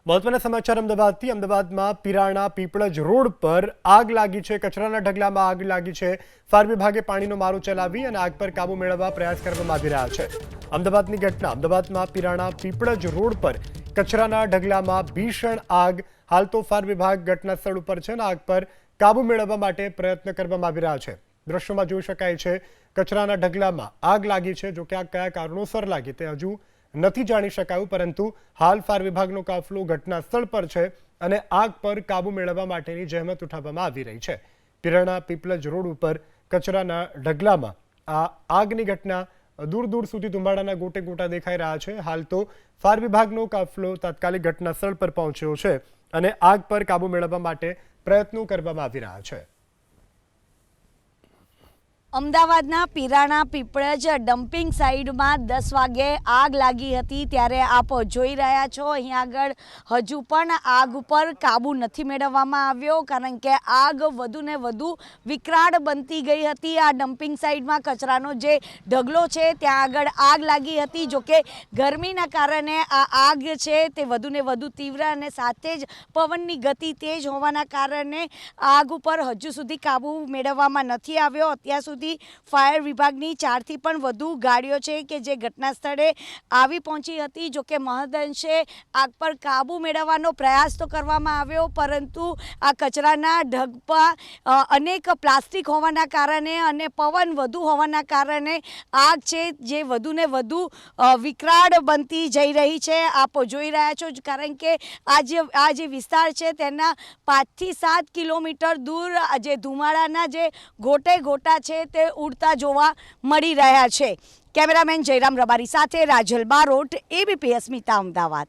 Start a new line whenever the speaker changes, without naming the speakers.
મહત્વના સમાચાર અમદાવાદથી। અમદાવાદમાં પિરાણા પીપળજ રોડ પર આગ લાગી છે। કચરાના ઢગલામાં આગ લાગી છે। ફાયર વિભાગે પાણીનો મારો ચલાવી અને આગ પર કાબુ મેળવવા પ્રયાસ કરવામાં આવી રહ્યા છે। અમદાવાદની ઘટના। અમદાવાદમાં પિરાણા પીપળજ રોડ પર કચરાના ઢગલામાં ભીષણ આગ। હાલ તો ફાયર વિભાગ ઘટના સ્થળ ઉપર છે અને આગ પર કાબુ મેળવવા માટે પ્રયત્ન કરવામાં આવી રહ્યા છે। દ્રશ્યોમાં જોઈ શકાય છે કચરાના ઢગલામાં આગ લાગી છે। જો કે આ કયા કારણોસર લાગી તે હજુ નથી જાણી શકાયું, પરંતુ હાલ ફાયર વિભાગનો કાફલો ઘટના સ્થળ પર છે અને આગ પર કાબુ મેળવવા માટેની જહેમત ઉઠાવવામાં આવી રહી છે। પિરાણા પીપળજ રોડ ઉપર કચરાના ઢગલામાં આ આગની ઘટના દૂર દૂર સુધી ધુમાડાના ગોટે ગોટા દેખાઈ રહ્યા છે। હાલ તો ફાયર વિભાગનો કાફલો તાત્કાલિક ઘટના સ્થળ પર પહોંચ્યો છે અને આગ પર કાબુ મેળવવા માટે પ્રયત્નો કરવામાં આવી રહ્યા છે।
અમદાવાદના પિરાણા પીપળજ ડમ્પિંગ સાઇડમાં 10 વાગે આગ લાગી હતી। ત્યારે આપ જોઈ રહ્યા છો અહીં આગળ હજુ પણ આગ ઉપર કાબુ નથી મેળવવામાં આવ્યો, કારણ કે આગ વધુ ને વધુ વિકરાળ બનતી ગઈ હતી। આ ડમ્પિંગ સાઇડમાં કચરાનો જે ઢગલો છે ત્યાં આગળ આગ લાગી હતી। જોકે ગરમીના કારણે આ આગ છે તે વધુ ને વધુ તીવ્ર અને સાથે જ પવનની ગતિ તેજ હોવાના કારણે આગ ઉપર હજુ સુધી કાબુ મેળવવામાં નથી આવ્યો। અત્યાર સુધી ફાયર વિભાગની 4 થી પણ વધુ ગાડીઓ છે કે જે ઘટના સ્થળે આવી પહોંચી હતી। જો કે મહદઅંશે આગ પર કાબુ મેળવવાનો પ્રયાસ તો કરવામાં આવ્યો, પરંતુ આ કચરાના ઢગ પર અનેક પ્લાસ્ટિક હોવાના કારણે અને પવન વધુ હોવાના કારણે આગ છે જે વધુ ને વધુ વિકરાળ બનતી જઈ રહી છે। આપ જોઈ રહ્યા છો, કારણ કે આ જે વિસ્તાર છે તેના 5 થી 7 કિલોમીટર દૂર જે ધુમાડાના જે ગોટે ગોટા છે તે ઉડતા જોવા મળી રહ્યા છે। કેમેરામેન જયરામ રબારી સાથે રાજલ બારોટ, ABP અસ્મિતા, અમદાવાદ।